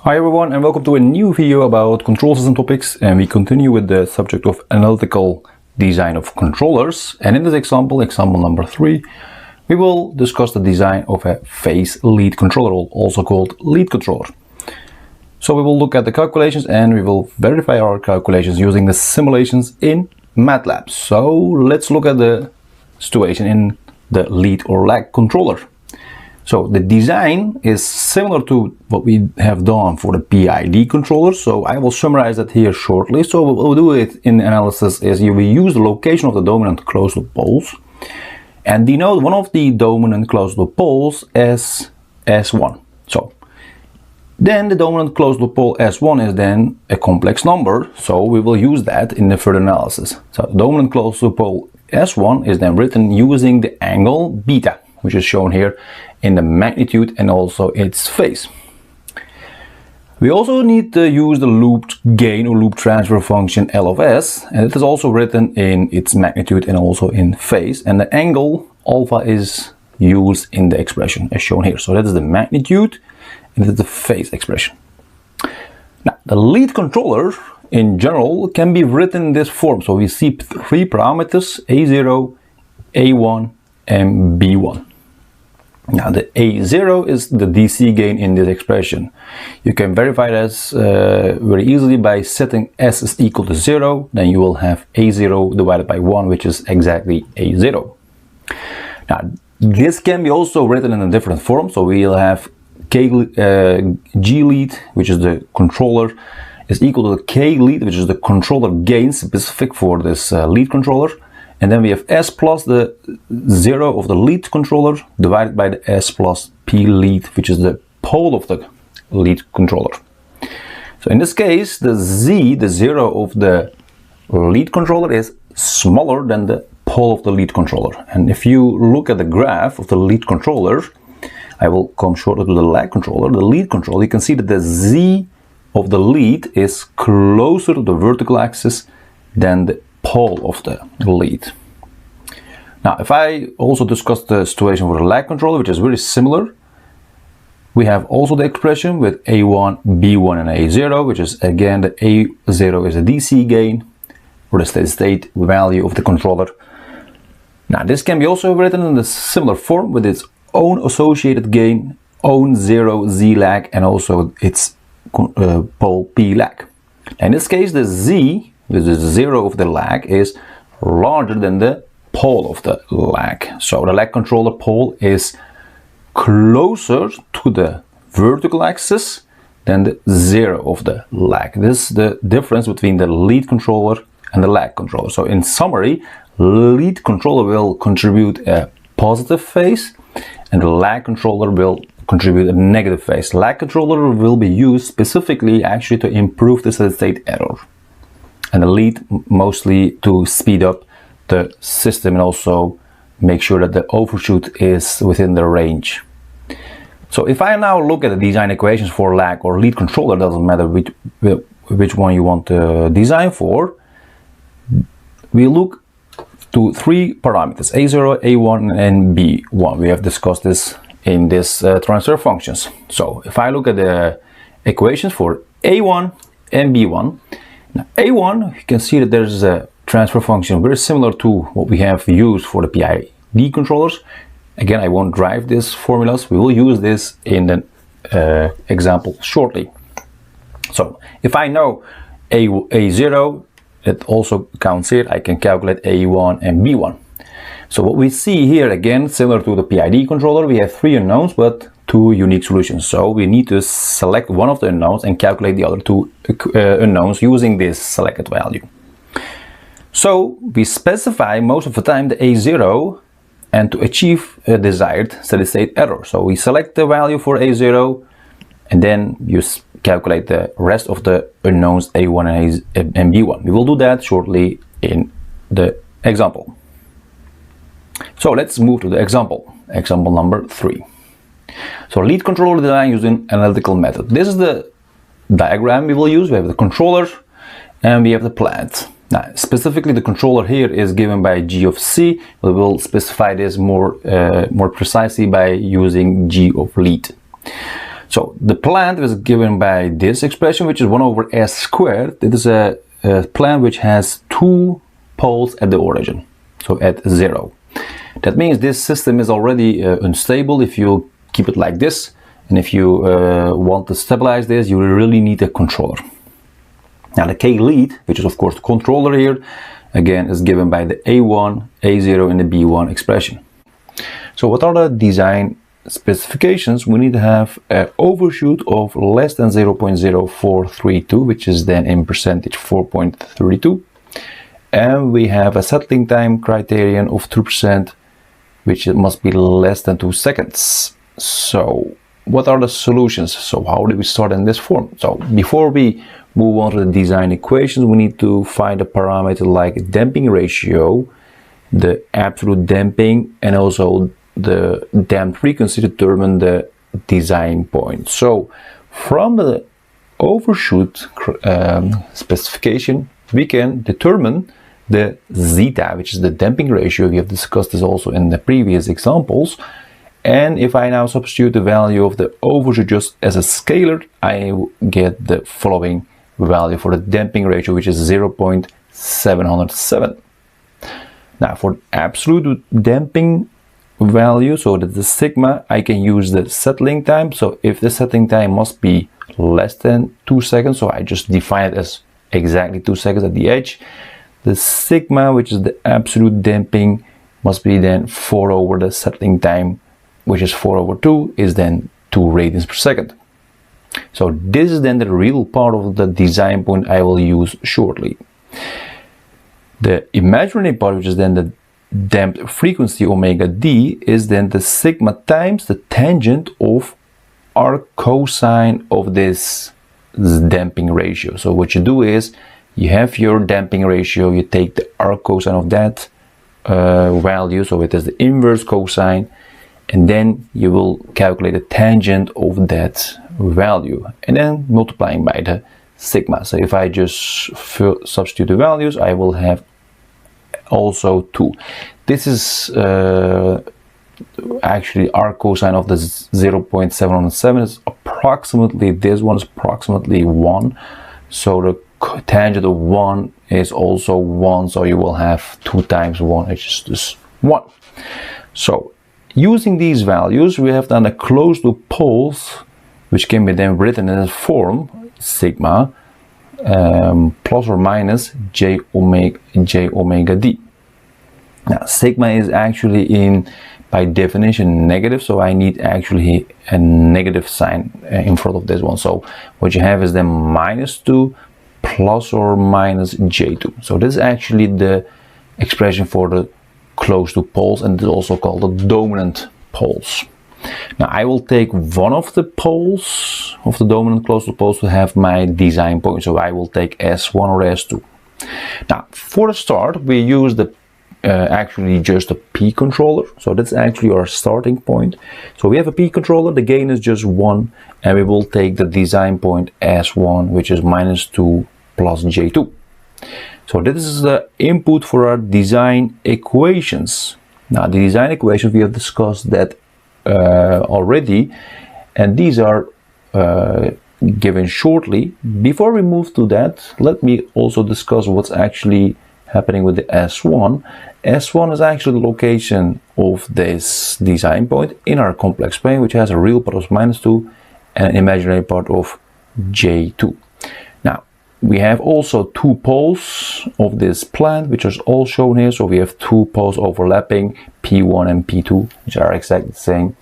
Hi everyone, and welcome to a new video about control system topics, and we continue with the subject of analytical design of controllers. And in this example number 3, we will discuss the design of a phase lead controller, also called lead controller. So we will look at the calculations and we will verify our calculations using the simulations in MATLAB. So let's look at the situation in the lead or lag controller. So the design is similar to what we have done for the PID controller. So I will summarize that here shortly. So what we'll do it in analysis is you will use the location of the dominant closed loop poles and denote one of the dominant closed loop poles as S1. So then the dominant closed loop pole S1 is then a complex number. So we will use that in the further analysis. So the dominant closed loop pole S1 is then written using the angle beta, which is shown here in the magnitude and also its phase. We also need to use the looped gain or loop transfer function L of S, and it is also written in its magnitude and also in phase, and the angle alpha is used in the expression as shown here. So that is the magnitude and that is the phase expression. Now the lead controller in general can be written in this form. So we see 3 parameters, A0, A1 and B1. Now the A0 is the DC gain in this expression. You can verify this very easily by setting S is equal to 0, then you will have A0 divided by 1, which is exactly A0. Now this can be also written in a different form, so we'll have G lead, which is the controller, is equal to the K lead, which is the controller gain specific for this lead controller. And then we have S plus the 0 of the lead controller divided by the S plus P lead, which is the pole of the lead controller. So in this case, the Z, the 0 of the lead controller, is smaller than the pole of the lead controller. And if you look at the graph of the lead controller, I will come shortly to the lag controller. The lead controller, you can see that the Z of the lead is closer to the vertical axis than the pole of the lead. Now if I also discuss the situation for the lag controller, which is very similar, we have also the expression with A1, B1 and A0, which is again the A0 is a DC gain or the steady state value of the controller. Now this can be also written in a similar form with its own associated gain, own 0 Z lag and also its pole P lag. In this case the Z, with the 0 of the lag, is larger than the pole of the lag. So the lag controller pole is closer to the vertical axis than the 0 of the lag. This is the difference between the lead controller and the lag controller. So in summary, lead controller will contribute a positive phase and the lag controller will contribute a negative phase. Lag controller will be used specifically actually to improve the steady state error, and the lead mostly to speed up the system and also make sure that the overshoot is within the range. So if I now look at the design equations for lag or lead controller, doesn't matter which one you want to design for, we look to 3 parameters, A0, A1 and B1. We have discussed this in this transfer functions. So if I look at the equations for A1 and B1, now A1, you can see that there's a transfer function very similar to what we have used for the PID controllers. Again, I won't drive these formulas. We will use this in the example shortly. So if I know A0, it also counts here, I can calculate A1 and B1. So what we see here, again, similar to the PID controller, we have 3 unknowns but 2 unique solutions. So we need to select one of the unknowns and calculate the other 2 unknowns using this selected value. So we specify most of the time the A0 and to achieve a desired steady state error. So we select the value for A0 and then you calculate the rest of the unknowns A1 and B1. We will do that shortly in the example. So let's move to the example number 3. So lead controller design using analytical method. This is the diagram we will use. We have the controller and we have the plant. Now specifically the controller here is given by G of C. We will specify this more precisely by using G of lead. So the plant is given by this expression, which is 1 over s squared. It is a plant which has 2 poles at the origin, so at 0. That means this system is already unstable if you keep it like this, and if you want to stabilize this, you really need a controller. Now the K lead, which is of course the controller here, again is given by the A1, A0 and the B1 expression. So what are the design specifications? We need to have an overshoot of less than 0.0432, which is then in percentage 4.32. And we have a settling time criterion of 2%, which must be less than 2 seconds. So what are the solutions? So how do we start in this form? So before we move on to the design equations, we need to find a parameter like damping ratio, the absolute damping, and also the damped frequency to determine the design point. So from the overshoot specification, we can determine the zeta, which is the damping ratio. We have discussed this also in the previous examples. And if I now substitute the value of the overshoot just as a scalar, I get the following value for the damping ratio, which is 0.707. Now for absolute damping value, so that the sigma, I can use the settling time. So if the settling time must be less than 2 seconds, so I just define it as exactly 2 seconds at the edge, the sigma, which is the absolute damping, must be then 4 over the settling time, which is 4 over 2, is then 2 radians per second. So this is then the real part of the design point I will use shortly. The imaginary part, which is then the damped frequency omega d, is then the sigma times the tangent of arc cosine of this damping ratio. So what you do is you have your damping ratio, you take the arc cosine of that value, so it is the inverse cosine, and then you will calculate the tangent of that value and then multiplying by the sigma. So if I just substitute the values, I will have also 2. This is actually arc cosine of the 0.707 is approximately, this one is approximately 1. So the tangent of 1 is also 1, so you will have 2 times 1, which is just 1. So using these values, we have done a closed loop poles, which can be then written in this form, sigma plus or minus j omega d. Now sigma is actually by definition negative, so I need actually a negative sign in front of this one. So what you have is then minus 2 plus or minus j2. So this is actually the expression for the closed loop poles, and it is also called the dominant poles. Now I will take one of the poles of the dominant closed loop poles to have my design point. So I will take S1 or S2. Now for the start, we use the actually just a P controller. So that's actually our starting point. So we have a P controller, the gain is just 1, and we will take the design point S1, which is minus 2 plus J2. So this is the input for our design equations. Now the design equations, we have discussed that already, and these are given shortly. Before we move to that, let me also discuss what's actually happening with the S1. S1 is actually the location of this design point in our complex plane, which has a real part of minus 2 and an imaginary part of J2. Now we have also 2 poles of this plant, which is all shown here. So we have 2 poles overlapping, P1 and P2, which are exactly the same.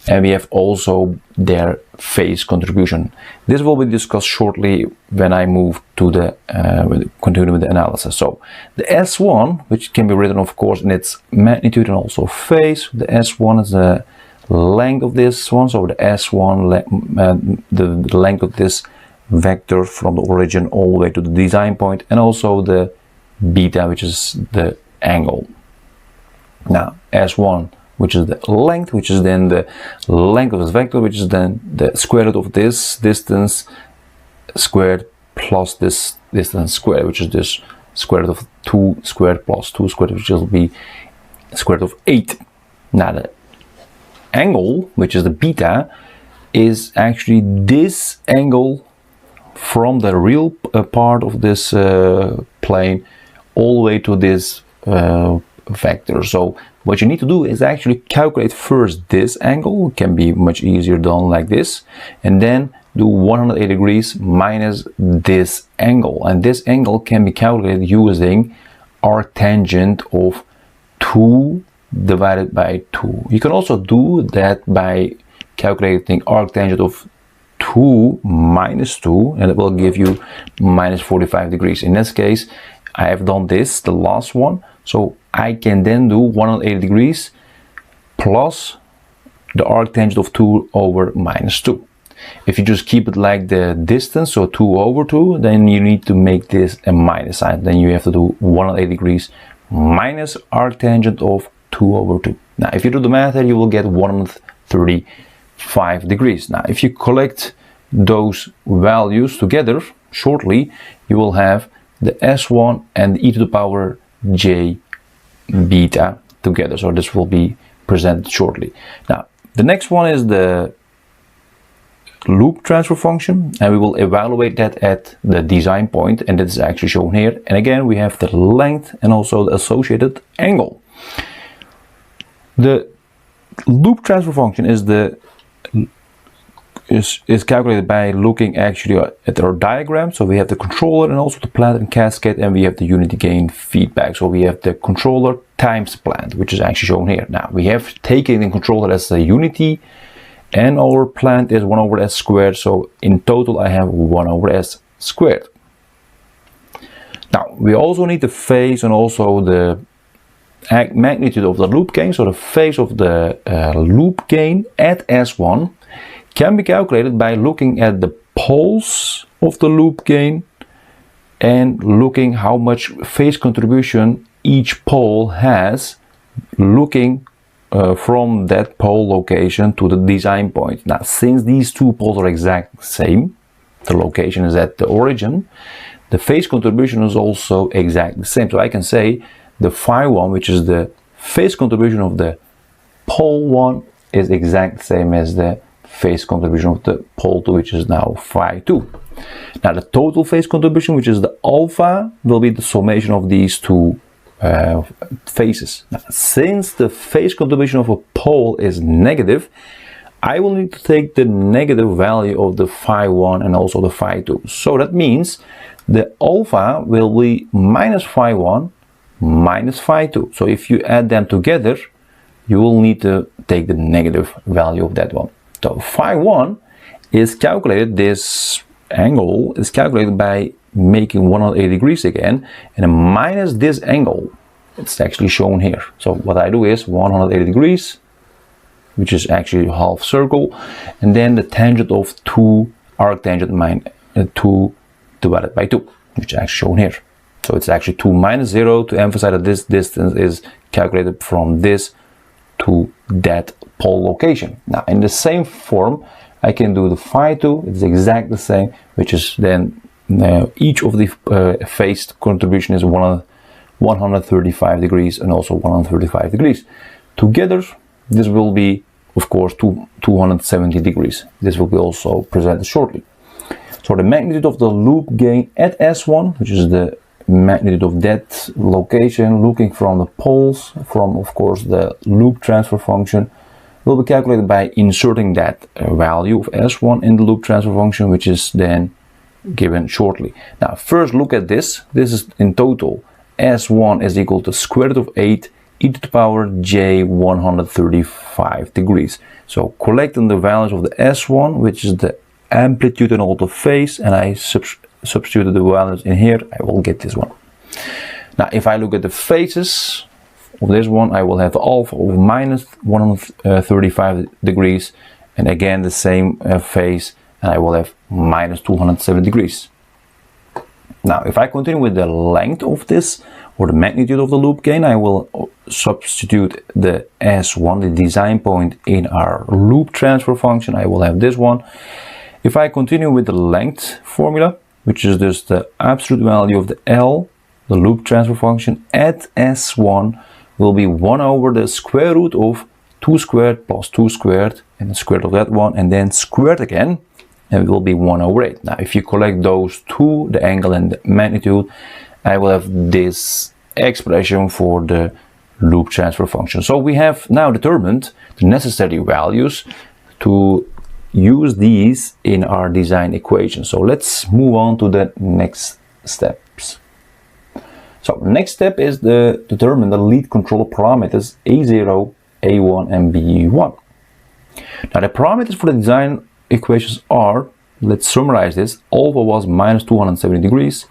And we have also their phase contribution. This will be discussed shortly when I move to the continue with the analysis. So the S1, which can be written of course in its magnitude and also phase. The S1 is the length of this one. So the S1, the length of this vector from the origin all the way to the design point, and also the beta, which is the angle. Now S1, which is the length, which is then the length of this vector, which is then the square root of this distance squared plus this distance squared, which is this square root of 2 squared plus 2 squared, which will be square root of 8. Now the angle, which is the beta, is actually this angle from the real part of this plane all the way to this vector. So what you need to do is actually calculate first this angle. It can be much easier done like this, and then do 180 degrees minus this angle, and this angle can be calculated using arctangent of 2 divided by 2. You can also do that by calculating arctangent of 2 minus 2, and it will give you minus 45 degrees. In this case, I have done this, the last one, so I can then do 180 degrees plus the arctangent of 2 over minus 2. If you just keep it like the distance, so 2 over 2, then you need to make this a minus sign. Then you have to do 180 degrees minus arctangent of 2 over 2. Now, if you do the math here, you will get 135 degrees. Now, if you collect those values together shortly, you will have the S1 and the e to the power j beta together. So this will be presented shortly. Now, the next one is the loop transfer function, and we will evaluate that at the design point, and that is actually shown here. And again, we have the length and also the associated angle. The loop transfer function is calculated by looking actually at our diagram. So we have the controller and also the plant and cascade, and we have the unity gain feedback. So we have the controller times plant, which is actually shown here. Now we have taken the controller as a unity, and our plant is 1 over s squared. So in total I have 1 over s squared. Now we also need the phase and also the magnitude of the loop gain. So the phase of the loop gain at S1 can be calculated by looking at the poles of the loop gain and looking how much phase contribution each pole has, looking from that pole location to the design point. Now, since these two poles are exactly the same, the location is at the origin, the phase contribution is also exactly the same. So I can say the phi 1, which is the phase contribution of the pole 1, is exactly the same as the phase contribution of the pole 2, which is now phi 2. Now the total phase contribution, which is the alpha, will be the summation of these two phases. Now, since the phase contribution of a pole is negative, I will need to take the negative value of the phi 1 and also the phi 2. So that means the alpha will be minus phi 1 minus phi 2. So if you add them together, you will need to take the negative value of that one. So phi 1 is calculated, this angle is calculated by making 180 degrees again, and minus this angle, it's actually shown here. So what I do is 180 degrees, which is actually a half circle, and then the tangent of 2 arctangent minus 2 divided by 2, which is actually shown here. So it's actually 2 minus 0 to emphasize that this distance is calculated from this to that pole location. Now in the same form, I can do the phi 2, it's exactly the same, which is then each of the phase contribution is 135 degrees and also 135 degrees. Together, this will be, of course, 270 degrees. This will be also presented shortly. So the magnitude of the loop gain at S1, which is the magnitude of that location, looking from the poles, from, of course, the loop transfer function, will be calculated by inserting that value of S1 in the loop transfer function, which is then given shortly. Now, first look at this. This is in total S1 is equal to square root of 8 e to the power j 135 degrees. So collecting the values of the S1, which is the amplitude and also phase, and I substituted the values in here, I will get this one. Now, if I look at the phases of this one, I will have alpha of minus 135 degrees, and again the same phase, and I will have minus 270 degrees. Now, if I continue with the length of this, or the magnitude of the loop gain, I will substitute the S1, the design point, in our loop transfer function. I will have this one. If I continue with the length formula, which is just the absolute value of the L, the loop transfer function at S1 will be 1 over the square root of 2 squared plus 2 squared, and the square root of that one, and then squared again, and it will be 1 over 8. Now, if you collect those two, the angle and the magnitude, I will have this expression for the loop transfer function. So we have now determined the necessary values to use these in our design equation. So let's move on to the next steps. So next step is to determine the lead controller parameters A0, A1 and B1. Now the parameters for the design equations are, let's summarize this, alpha was minus 270 degrees,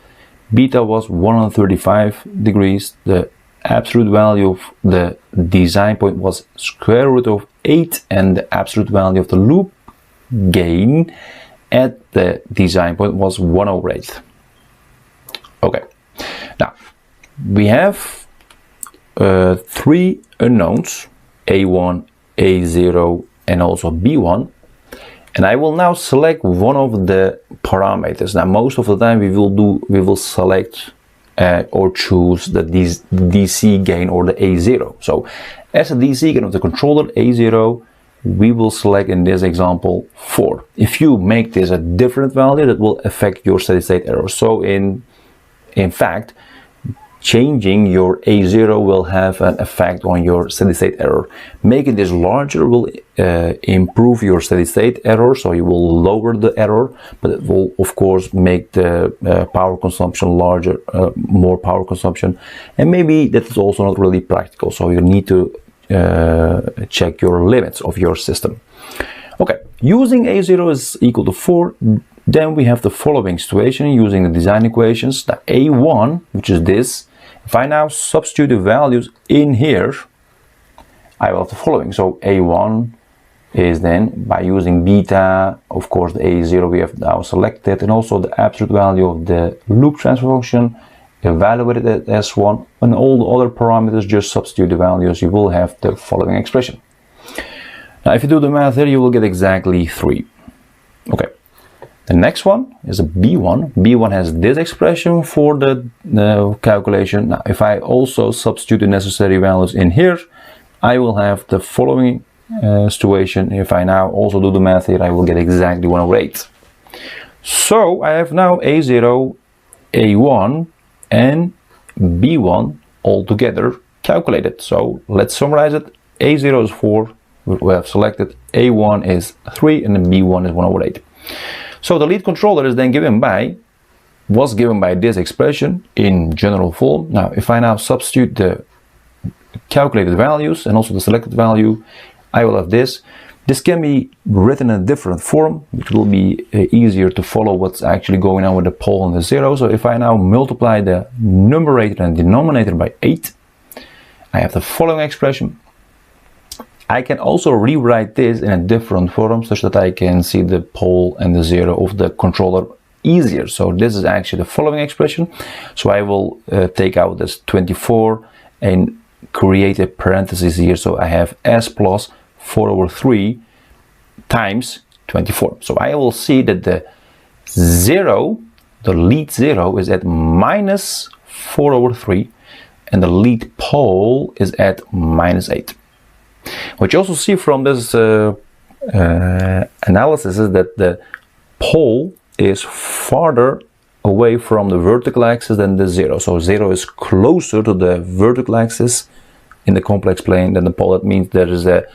beta was 135 degrees, the absolute value of the design point was square root of 8, and the absolute value of the loop gain at the design point was 1 over 8. Okay, now we have three unknowns, A1, A0 and also B1, and I will now select one of the parameters. Now most of the time we will select or choose the DC gain or the A0. So as a DC gain of the controller A0, we will select in this example 4. If you make this a different value, that will affect your steady state error. So in fact, changing your A0 will have an effect on your steady state error. Making this larger will improve your steady state error, so you will lower the error, but it will of course make the power consumption larger, more power consumption, and maybe that is also not really practical, so you need to check your limits of your system. Okay, using A0 is equal to 4, then we have the following situation using the design equations. The A1, which is this, if I now substitute the values in here, I will have the following. So A1 is then, by using beta, of course the A0 we have now selected, and also the absolute value of the loop transfer function, evaluated at S1, and all the other parameters, just substitute the values, you will have the following expression. Now if you do the math here, you will get exactly 3. Okay. The next one is a B1. B1 has this expression for the calculation. Now, if I also substitute the necessary values in here, I will have the following situation. If I now also do the math here, I will get exactly 1 over 8. So I have now A0, A1 and B1 all together calculated. So let's summarize it. A0 is 4, we have selected. A1 is 3 and then B1 is 1 over 8. So the lead controller is then was given by this expression in general form. Now if I now substitute the calculated values and also the selected value, I will have this. This can be written in a different form, which will be easier to follow what's actually going on with the pole and the 0. So if I now multiply the numerator and denominator by 8, I have the following expression. I can also rewrite this in a different form such that I can see the pole and the 0 of the controller easier. So this is actually the following expression. So I will take out this 24 and create a parenthesis here. So I have S plus 4 over 3 times 24. So I will see that the 0, the lead 0 is at minus 4 over 3 and the lead pole is at minus 8. What you also see from this analysis is that the pole is farther away from the vertical axis than the 0. So 0 is closer to the vertical axis in the complex plane than the pole. That means there is a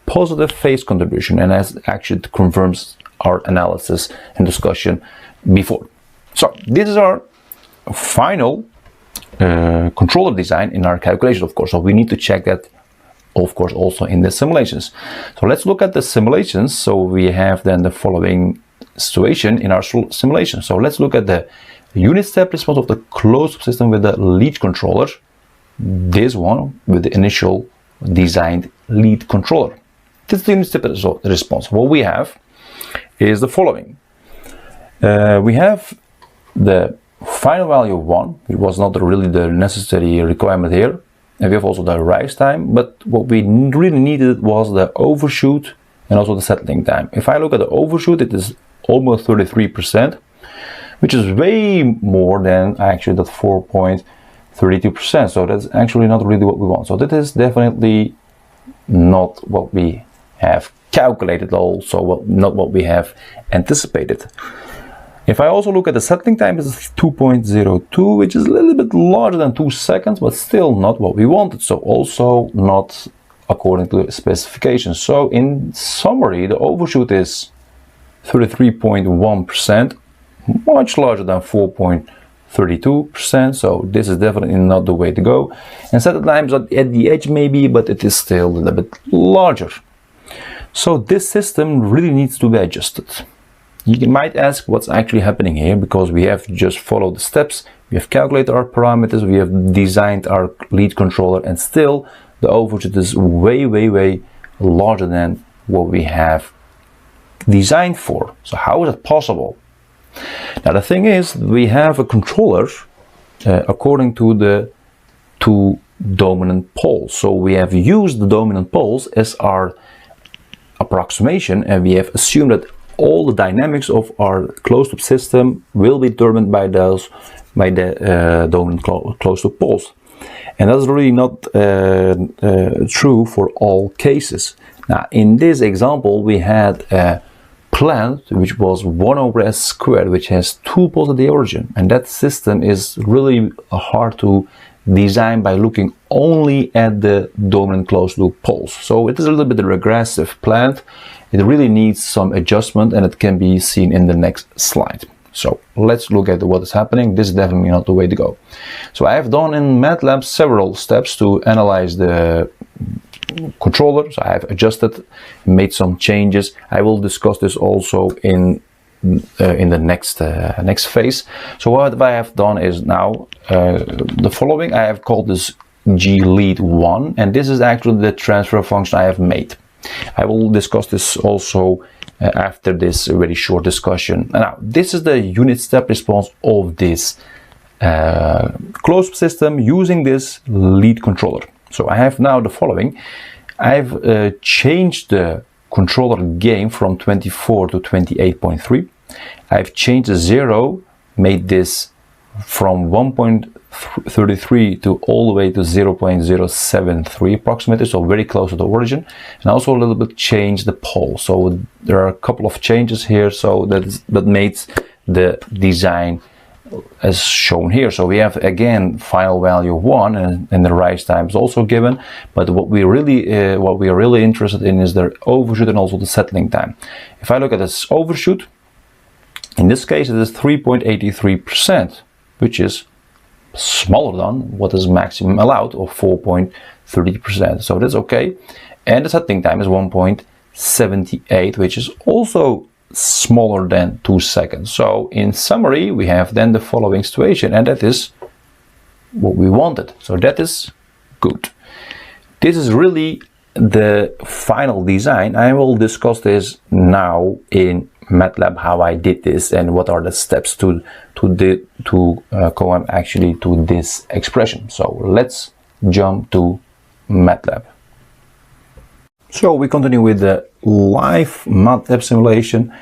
positive phase contribution, and that actually confirms our analysis and discussion before. So this is our final controller design in our calculation, of course. So we need to check that, of course, also in the simulations. So let's look at the simulations. So we have then the following situation in our simulation. So let's look at the unit step response of the closed system with the lead controller. This one with the initial designed lead controller. This is the unit step response. What we have is the following. We have the final value of 1. It was not really the necessary requirement here. And we have also the rise time, but what we really needed was the overshoot and also the settling time. If I look at the overshoot, it is almost 33%, which is way more than actually that 4.32%. So that's actually not really what we want. So that is definitely not what we have calculated also, not what we have anticipated. If I also look at the settling time, it's 2.02, which is a little bit larger than 2 seconds, but still not what we wanted. So also not according to the specifications. So in summary, the overshoot is 33.1%, much larger than 4.32%. So this is definitely not the way to go. And settling times at the edge maybe, but it is still a little bit larger. So this system really needs to be adjusted. You might ask what's actually happening here, because we have just followed the steps, we have calculated our parameters, we have designed our lead controller, and still the overshoot is way larger than what we have designed for. So how is it possible? Now the thing is, we have a controller according to the two dominant poles. So we have used the dominant poles as our approximation, and we have assumed that all the dynamics of our closed-loop system will be determined by the dominant closed-loop poles. And that's really not true for all cases. Now, in this example, we had a plant which was 1 over s squared, which has 2 poles at the origin. And that system is really hard to design by looking only at the dominant closed-loop poles. So it is a little bit a regressive plant. It really needs some adjustment, and it can be seen in the next slide. So let's look at what is happening. This is definitely not the way to go. So I have done in MATLAB several steps to analyze the controller. So I have adjusted, made some changes. I will discuss this also in the next phase. So what I have done is now the following. I have called this glead1, and this is actually the transfer function I have made. I will discuss this also after this very short discussion. Now, this is the unit step response of this closed system using this lead controller. So I have now the following. I've changed the controller gain from 24 to 28.3. I've changed the 0, made this from 1.33 to all the way to 0.073 approximately, so very close to the origin, and also a little bit changed the pole. So there are a couple of changes here, so that makes the design as shown here. So we have again final value 1, and the rise time is also given, but what we are really interested in is the overshoot and also the settling time. If I look at this overshoot, in this case it is 3.83%, which is smaller than what is maximum allowed of 4.30%. So that's okay. And the settling time is 1.78, which is also smaller than 2 seconds. So in summary, we have then the following situation, and that is what we wanted. So that is good. This is really the final design. I will discuss this now in MATLAB, how I did this and what are the steps to come actually to this expression. So let's jump to MATLAB. So we continue with the live MATLAB simulation.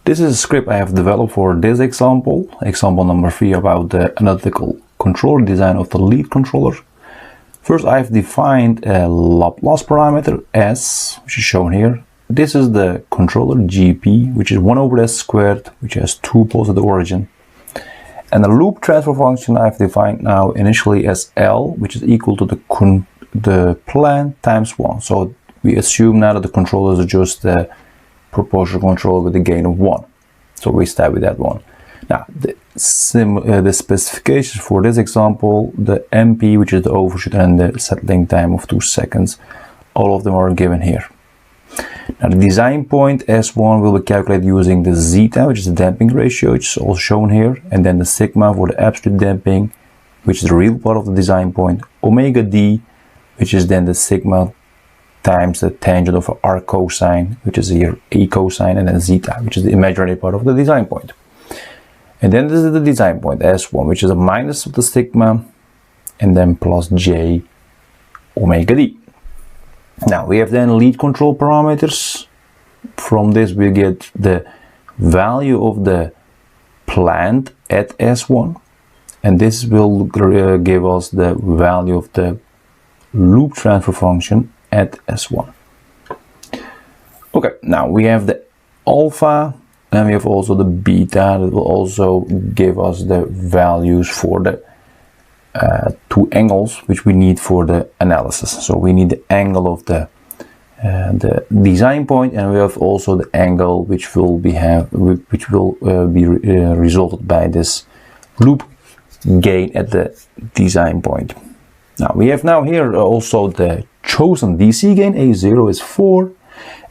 This is a script I have developed for this example number 3, about the analytical controller design of the lead controller. First, I've defined a Laplace parameter S, which is shown here. This is the controller GP, which is 1 over s squared, which has 2 poles at the origin. And the loop transfer function I've defined now initially as L, which is equal to the plan times 1. So we assume now that the controller is just a proportional controller with a gain of 1. So we start with that one. Now, the specifications for this example, the MP, which is the overshoot, and the settling time of 2 seconds, all of them are given here. Now, the design point S1 will be calculated using the zeta, which is the damping ratio, which is also shown here, and then the sigma for the absolute damping, which is the real part of the design point, omega d, which is then the sigma times the tangent of r cosine, which is here a cosine, and then zeta, which is the imaginary part of the design point. And then this is the design point S1, which is a minus of the sigma, and then plus j omega d. Now we have then lead control parameters. From this we get the value of the plant at S1, and this will give us the value of the loop transfer function at S1. Okay, now we have the alpha and we have also the beta that will also give us the values for the two angles which we need for the analysis. So we need the angle of the design point, and we have also the angle which will be resulted by this loop gain at the design point. Now we have here also the chosen DC gain. A0 is 4,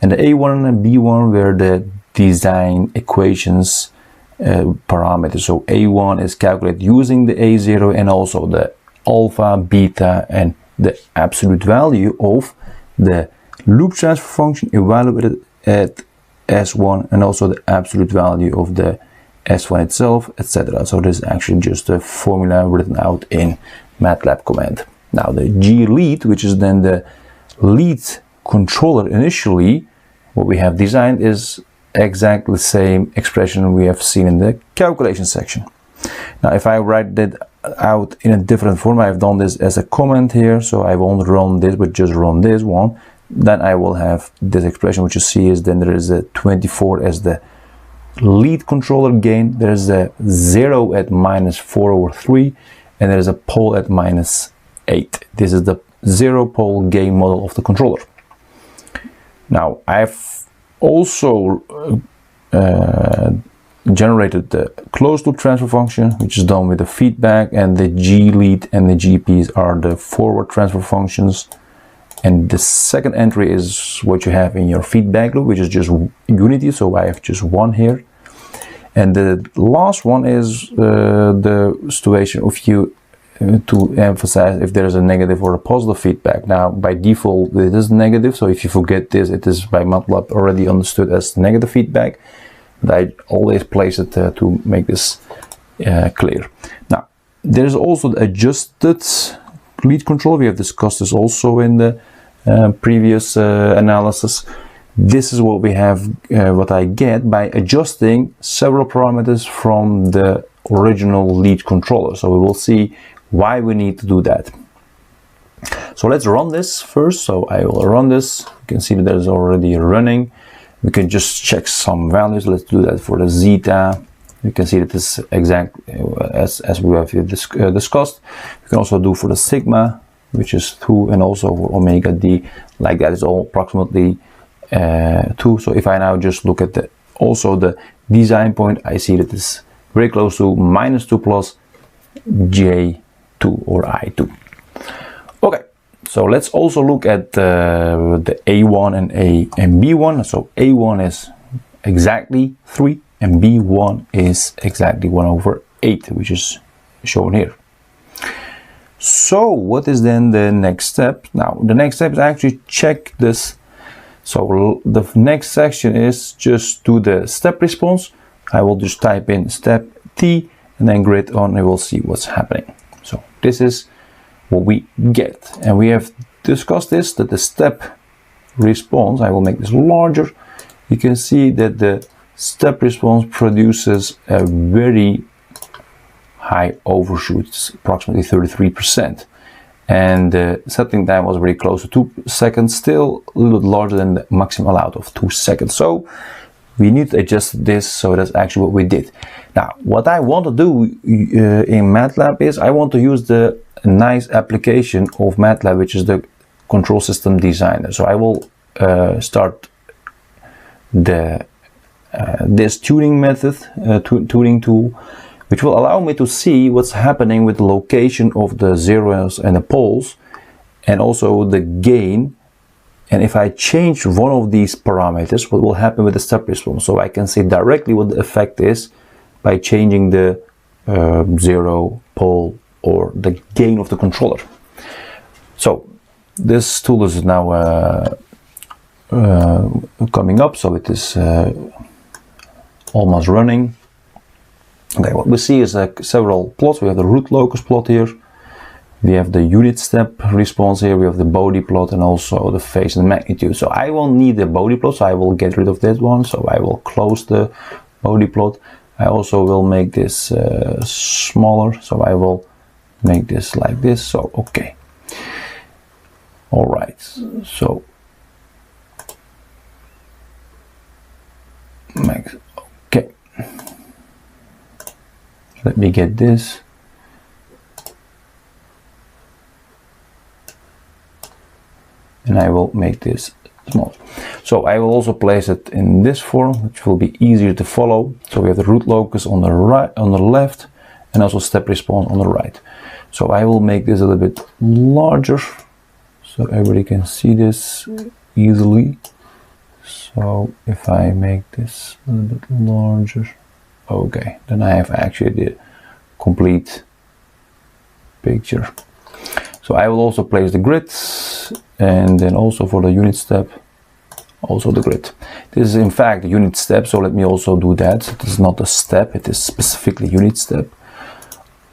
and the A1 and B1 were the design equations parameters. So A1 is calculated using the A0 and also the alpha, beta, and the absolute value of the loop transfer function evaluated at S1, and also the absolute value of the S1 itself, etc. So this is actually just a formula written out in MATLAB command. Now the G lead, which is then the lead controller initially, what we have designed is exactly the same expression we have seen in the calculation section. Now if I write that out in a different form, I've done this as a comment here, so I won't run this but just run this one, then I will have this expression. What you see is then there is a 24 as the lead controller gain, there is a 0 at -4/3, and there is a pole at -8. This is the 0 pole gain model of the controller. Now I've also generated the closed loop transfer function, which is done with the feedback, and the G lead and the GPs are the forward transfer functions, and the second entry is what you have in your feedback loop, which is just unity, so I have just one here. And the last one is the situation of you to emphasize if there is a negative or a positive feedback. Now by default it is negative, so if you forget this, it is by MATLAB already understood as negative feedback, but I always place it to make this clear. Now there's also the adjusted lead control. We have discussed this also in the previous analysis. This is what we have, what I get by adjusting several parameters from the original lead controller. So we will see why we need to do that. So let's run this first. So I will run this. You can see that there's already running. We can just check some values. Let's do that for the zeta. You can see that this is exact as we have discussed. You can also do for the sigma, which is 2, and also for omega d, like that is all approximately 2. So if I now just look at also the design point, I see that it's very close to -2 plus J2 or I2. Okay, so let's also look at the A1 and B1. So A1 is exactly 3 and B1 is exactly 1/8, which is shown here. So what is then the next step? Now the next step is actually check this. So the next section is just do the step response. I will just type in step T and then grid on, and we'll see what's happening. So this is what we get, and we have discussed this, that the step response, I will make this larger. You can see that the step response produces a very high overshoot, it's approximately 33%, and the settling time was very close to 2 seconds, still a little bit larger than the maximum allowed of 2 seconds. So we need to adjust this, so that's actually what we did. Now what I want to do in MATLAB is I want to use the nice application of MATLAB, which is the control system designer. So I will start this tuning method, tuning tool, which will allow me to see what's happening with the location of the zeros and the poles, and also the gain. And if I change one of these parameters, what will happen with the step response? So I can see directly what the effect is by changing the zero, pole, or the gain of the controller. So this tool is now coming up, so it is almost running. Okay, what we see is several plots. We have the root locus plot here. We have the unit step response here. We have the body plot and also the phase and the magnitude. So I won't need the body plot, so I will get rid of that one. So I will close the body plot. I also will make this smaller. So I will make this like this. So okay. All right. So max. Okay, let me get this. And I will make this small. So I will also place it in this form, which will be easier to follow. So we have the root locus on the right, on the left, and also step response on the right. So I will make this a little bit larger, so everybody can see this easily. So if I make this a little bit larger, okay, then I have actually the complete picture. So I will also place the grids, and then also for the unit step, also the grid. This is in fact a unit step, so let me also do that. It is not a step, it is specifically unit step.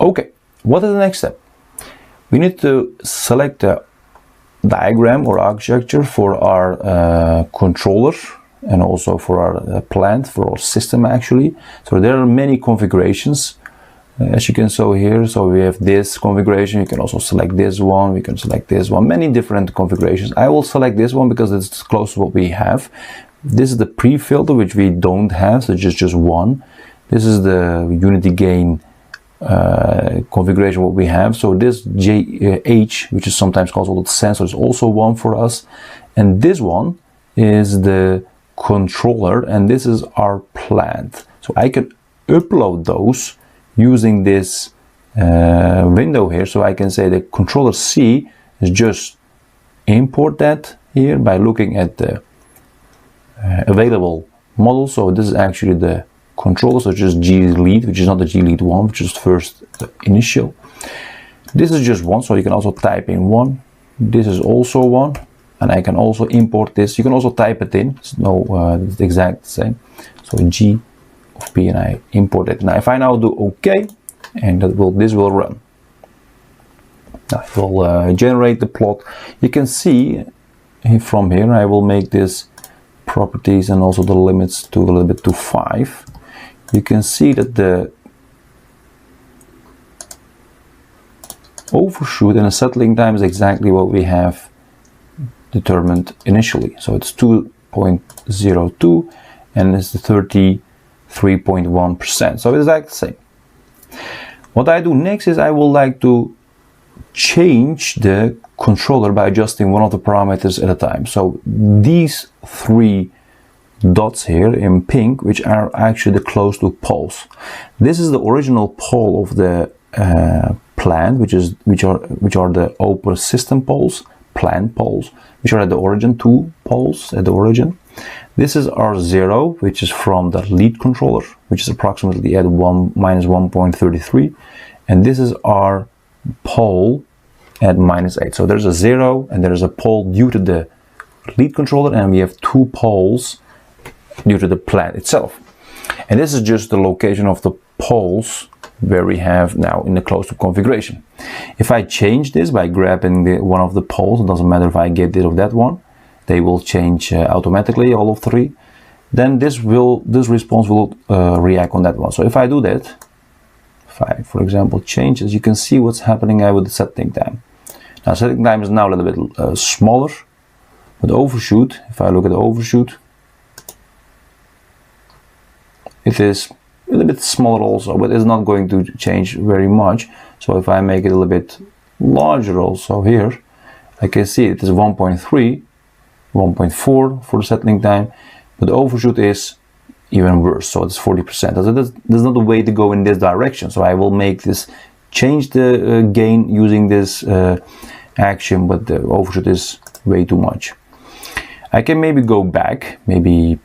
Okay, what is the next step? We need to select the diagram or architecture for our controller, and also for our plant, for our system actually. So there are many configurations. As you can see here, so we have this configuration, you can also select this one, we can select this one, many different configurations. I will select this one because it's close to what we have. This is the pre-filter, which we don't have, so just one. This is the unity gain configuration what we have. So this H, which is sometimes called the sensor, is also one for us. And this one is the controller, and this is our plant. So I can upload those using this window here. So I can say the controller C is just import that here by looking at the available model. So this is actually the controller, so just G lead, which is not the G lead one, which is first initial. This is just one, so you can also type in one. This is also one, and I can also import this. You can also type it in. It's it's the exact same. So G of P, and I import it. Now if I now do OK, and this will run. Now it will generate the plot. You can see from here, I will make this properties and also the limits to a little bit to 5. You can see that the overshoot and the settling time is exactly what we have determined initially. So it's 2.02 and it's the 33.1%. So it's like the same. What I do next is I will like to change the controller by adjusting one of the parameters at a time. So these 3 dots here in pink, which are actually the closed loop poles. This is the original pole of the plant, which are the open system poles, plant poles, which are at the origin, 2 poles at the origin. This is our 0, which is from the lead controller, which is approximately at minus 1.33, and this is our pole at -8. So there's a 0 and there's a pole due to the lead controller, and we have 2 poles due to the plant itself. And this is just the location of the poles where we have now in the closed loop configuration. If I change this by grabbing one of the poles, it doesn't matter if I get rid of that one, they will change automatically, all of 3. Then this response will react on that one. So if I do that, if I, for example, change, as you can see what's happening with the settling time. Now settling time is now a little bit smaller, but overshoot, if I look at the overshoot, it is a little bit smaller also, but it's not going to change very much. So if I make it a little bit larger also here, I can see it is 1.3, 1.4 for the settling time, but the overshoot is even worse, so it's 40%. So there's not a way to go in this direction. So I will make this, change the gain using this action, but the overshoot is way too much. I can maybe go back, maybe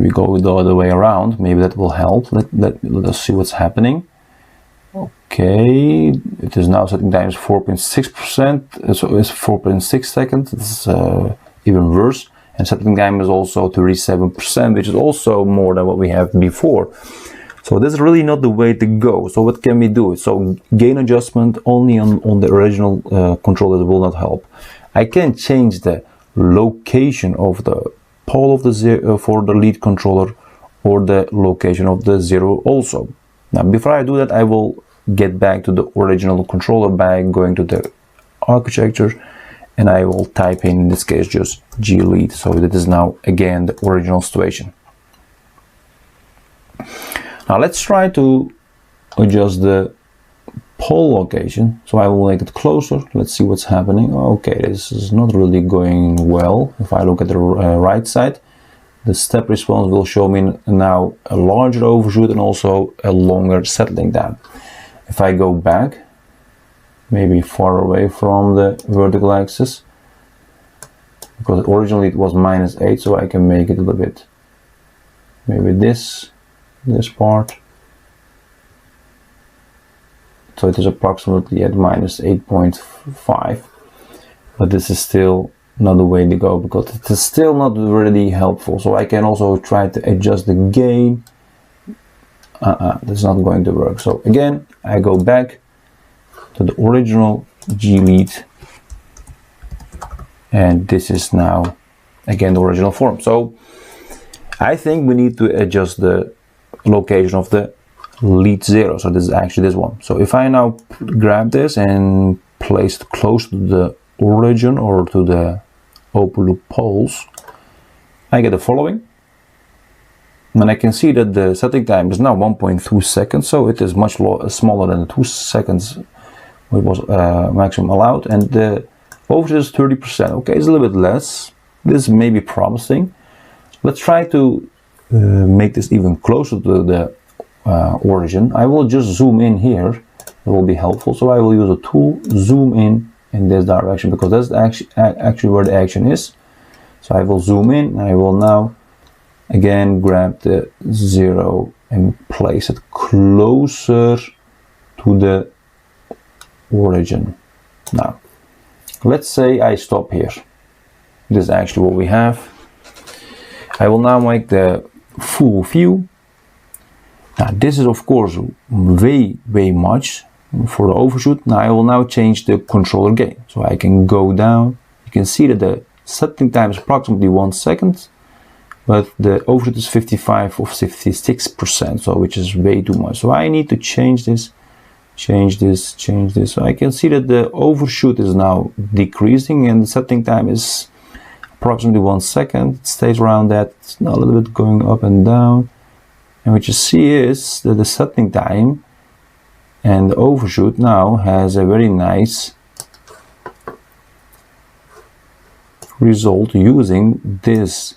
go the other way around. Maybe that will help. Let us see what's happening. Okay, it is now setting time is 4.6%, so it's 4.6 seconds. It's even worse. And settling time is also 37%, which is also more than what we have before. So this is really not the way to go. So what can we do? So gain adjustment only on the original controller will not help. I can change the location of the pole of the 0 for the lead controller, or the location of the 0 also. Now before I do that, I will get back to the original controller by going to the architecture, and I will type in this case just G lead. So that is now again the original situation. Now let's try to adjust the pole location. So I will make it closer. Let's see what's happening. Okay, this is not really going well. If I look at the right side, the step response will show me now a larger overshoot and also a longer settling time. If I go back, maybe far away from the vertical axis, because originally it was -8, so I can make it a little bit, maybe this part, so it is approximately at -8.5, but this is still not the way to go because it is still not really helpful. So I can also try to adjust the gain. That's not going to work. So again, I go back to the original GLead, and this is now again the original form. So I think we need to adjust the location of the lead 0. So this is actually this one. So if I now grab this and place it close to the origin or to the open loop poles, I get the following. And I can see that the setting time is now 1.2 seconds, so it is much smaller than the 2 seconds it was maximum allowed, and the overshoot is 30%. Okay, it's a little bit less. This may be promising. Let's try to make this even closer to the origin. I will just zoom in here. It will be helpful. So I will use a tool, zoom in this direction, because that's actually where the action is. So I will zoom in, and I will now again grab the 0 and place it closer to the origin. Now let's say I stop here. This is actually what we have. I will now make the full view. Now this is of course way much for the overshoot. Now I will now change the controller gain. So I can go down. You can see that the settling time is approximately 1 second, but the overshoot is 55 or 56%, so which is way too much. So I need to change this. So I can see that the overshoot is now decreasing and the settling time is approximately 1 second. It stays around that. It's now a little bit going up and down. And what you see is that the settling time and the overshoot now has a very nice result using this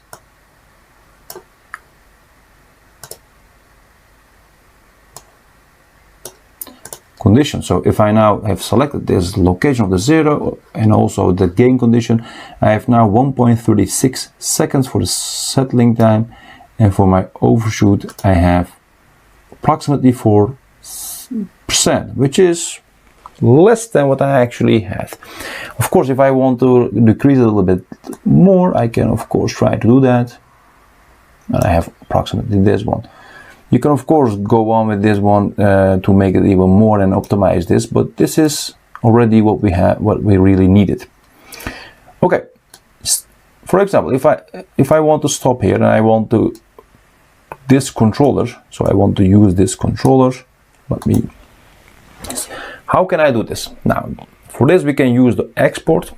condition. So if I now have selected this location of the 0 and also the gain condition, I have now 1.36 seconds for the settling time, and for my overshoot I have approximately 4%, which is less than what I actually had. Of course, if I want to decrease it a little bit more, I can of course try to do that, and I have approximately this one. You can of course go on with this one to make it even more and optimize this, but this is already what we have, what we really needed. Okay, for example, if I want to stop here and I want to this controller, so I want to use this controller, how can I do this? Now for this we can use the export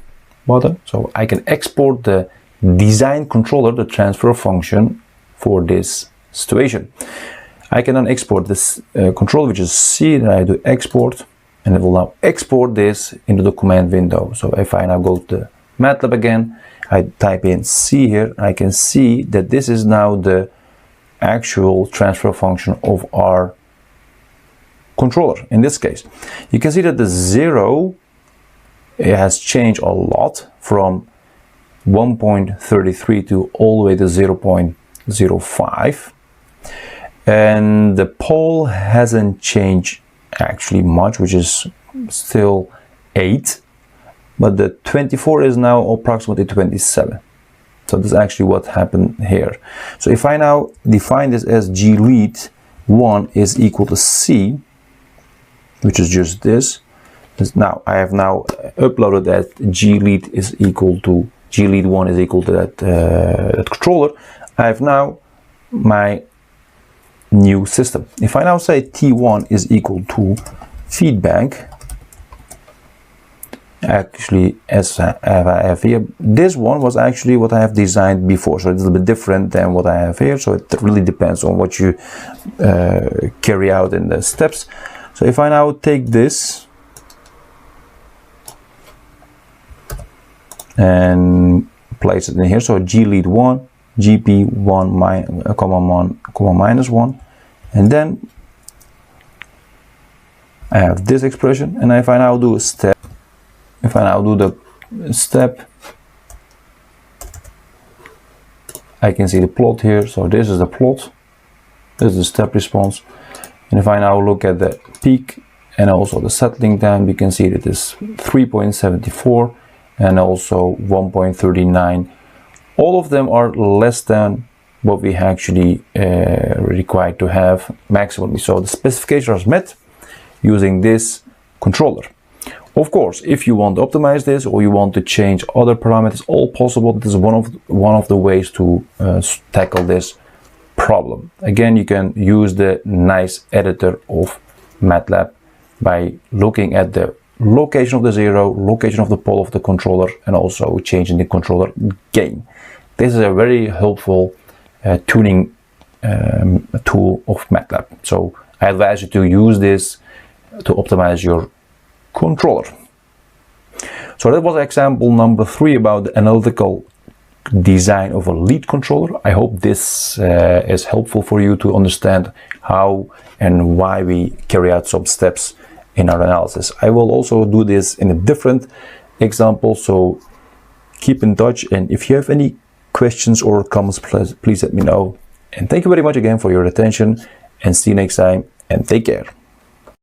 button, so I can export the design controller, the transfer function for this situation. I can then export this control, which is C, and I do export, and it will now export this into the command window. So if I now go to MATLAB again, I type in C here, I can see that this is now the actual transfer function of our controller. In this case, you can see that the 0, it has changed a lot from 1.33 to all the way to 0.05. And the pole hasn't changed actually much, which is still 8, but the 24 is now approximately 27. So this is actually what happened here. So if I now define this as GLead1 is equal to C, which is just this, now I have now uploaded that GLead is equal to GLead1 is equal to that controller. I have now my new system. If I now say T1 is equal to feedback, actually, as I have here, this one was actually what I have designed before, so it's a little bit different than what I have here. So it really depends on what you carry out in the steps. So if I now take this and place it in here, so G lead 1, GP 1, comma minus 1, and then I have this expression. And if I now do a step, if I now do the step, I can see the plot here. So this is the plot, this is the step response. And if I now look at the peak and also the settling time, you can see that it is 3.74 and also 1.39. All of them are less than what we actually required to have maximally. So the specifications are met using this controller. Of course, if you want to optimize this or you want to change other parameters, all possible. This is one of the ways to tackle this problem. Again, you can use the nice editor of MATLAB by looking at the location of the zero, location of the pole of the controller, and also changing the controller gain. This is a very helpful tuning tool of MATLAB. So I advise you to use this to optimize your controller. So that was example number 3 about the analytical design of a lead controller. I hope this is helpful for you to understand how and why we carry out some steps in our analysis. I will also do this in a different example, so keep in touch, and if you have any questions or comments, please let me know. And thank you very much again for your attention, and see you next time, and take care.